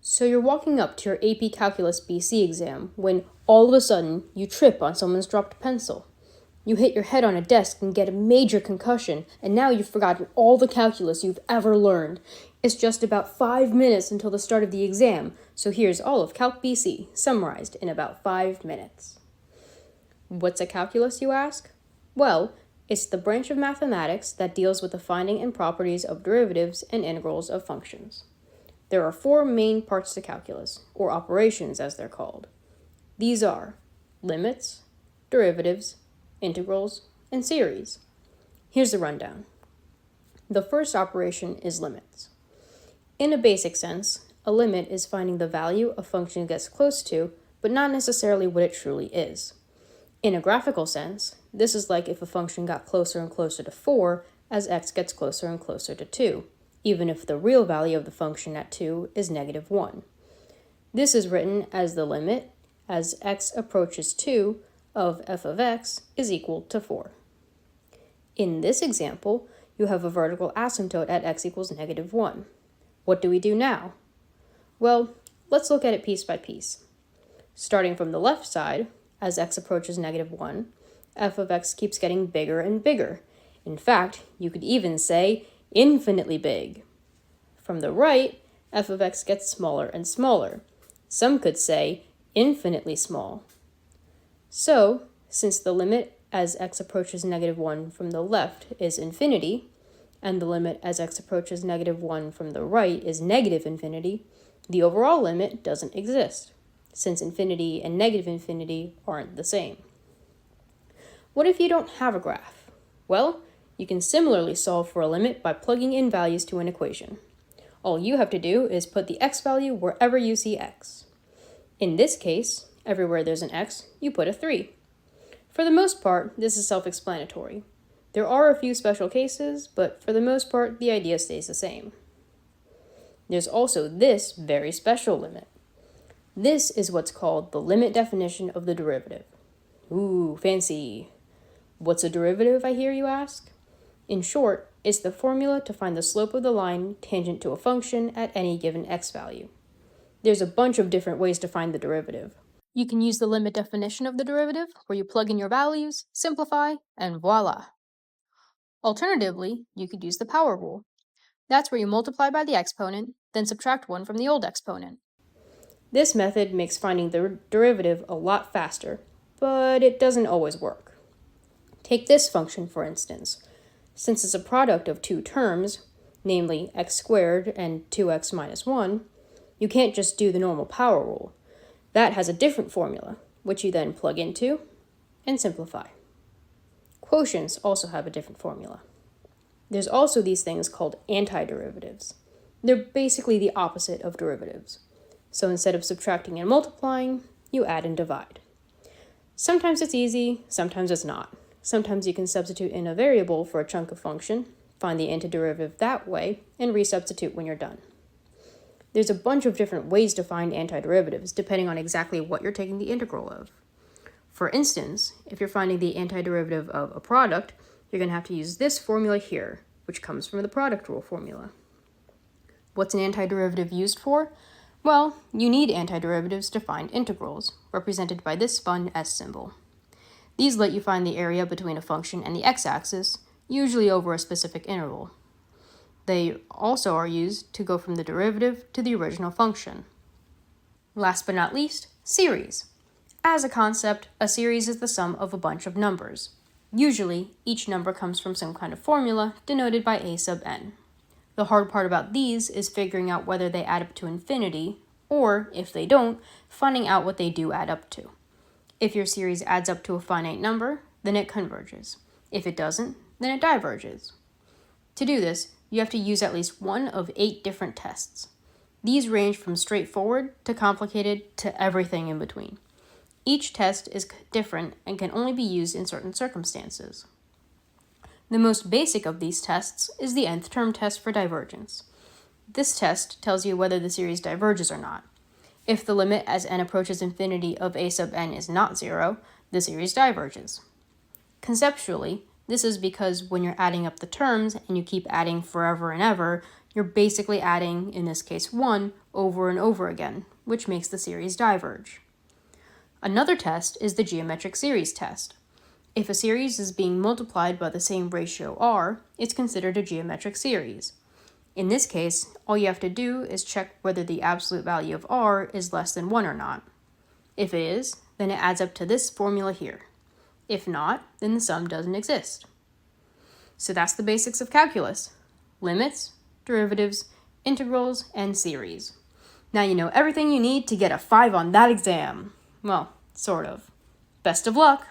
So you're walking up to your AP Calculus BC exam when all of a sudden you trip on someone's dropped pencil. You hit your head on a desk and get a major concussion, and now you've forgotten all the calculus you've ever learned. It's just about 5 minutes until the start of the exam, so here's all of Calc BC, summarized in about 5 minutes. What's a calculus, you ask? Well, it's the branch of mathematics that deals with the finding and properties of derivatives and integrals of functions. There are 4 main parts to calculus, or operations as they're called. These are limits, derivatives, integrals, and series. Here's the rundown. The first operation is limits. In a basic sense, a limit is finding the value a function gets close to, but not necessarily what it truly is. In a graphical sense, this is like if a function got closer and closer to 4 as x gets closer and closer to 2, even if the real value of the function at 2 is -1. This is written as the limit as x approaches 2 of f of x is equal to 4. In this example, you have a vertical asymptote at x equals -1. What do we do now? Well, let's look at it piece by piece. Starting from the left side, as x approaches -1, f of x keeps getting bigger and bigger. In fact, you could even say infinitely big. From the right, f of x gets smaller and smaller. Some could say infinitely small. So, since the limit as x approaches -1 from the left is infinity, and the limit as x approaches -1 from the right is negative infinity, the overall limit doesn't exist, since infinity and negative infinity aren't the same. What if you don't have a graph? Well, you can similarly solve for a limit by plugging in values to an equation. All you have to do is put the x value wherever you see x. In this case, everywhere there's an x, you put a 3. For the most part, this is self-explanatory. There are a few special cases, but for the most part, the idea stays the same. There's also this very special limit. This is what's called the limit definition of the derivative. Ooh, fancy. What's a derivative, I hear you ask? In short, it's the formula to find the slope of the line tangent to a function at any given x value. There's a bunch of different ways to find the derivative. You can use the limit definition of the derivative, where you plug in your values, simplify, and voila. Alternatively, you could use the power rule. That's where you multiply by the exponent, then subtract 1 from the old exponent. This method makes finding the derivative a lot faster, but it doesn't always work. Take this function, for instance. Since it's a product of 2 terms, namely x squared and 2x minus 1, you can't just do the normal power rule. That has a different formula, which you then plug into and simplify. Quotients also have a different formula. There's also these things called antiderivatives. They're basically the opposite of derivatives. So instead of subtracting and multiplying, you add and divide. Sometimes it's easy, sometimes it's not. Sometimes you can substitute in a variable for a chunk of function, find the antiderivative that way, and resubstitute when you're done. There's a bunch of different ways to find antiderivatives, depending on exactly what you're taking the integral of. For instance, if you're finding the antiderivative of a product, you're going to have to use this formula here, which comes from the product rule formula. What's an antiderivative used for? Well, you need antiderivatives to find integrals, represented by this fun S symbol. These let you find the area between a function and the x-axis, usually over a specific interval. They also are used to go from the derivative to the original function. Last but not least, series. As a concept, a series is the sum of a bunch of numbers. Usually, each number comes from some kind of formula denoted by a sub n. The hard part about these is figuring out whether they add up to infinity, or, if they don't, finding out what they do add up to. If your series adds up to a finite number, then it converges. If it doesn't, then it diverges. To do this, you have to use at least one of 8 different tests. These range from straightforward to complicated to everything in between. Each test is different and can only be used in certain circumstances. The most basic of these tests is the nth term test for divergence. This test tells you whether the series diverges or not. If the limit as n approaches infinity of a sub n is not 0, the series diverges. Conceptually, this is because when you're adding up the terms and you keep adding forever and ever, You're basically adding, in this case 1, over and over again, which makes the series diverge. Another test is the geometric series test. If a series is being multiplied by the same ratio r, it's considered a geometric series. In this case, all you have to do is check whether the absolute value of r is less than 1 or not. If it is, then it adds up to this formula here. If not, then the sum doesn't exist. So that's the basics of calculus: limits, derivatives, integrals, and series. Now you know everything you need to get a 5 on that exam. Well, sort of. Best of luck!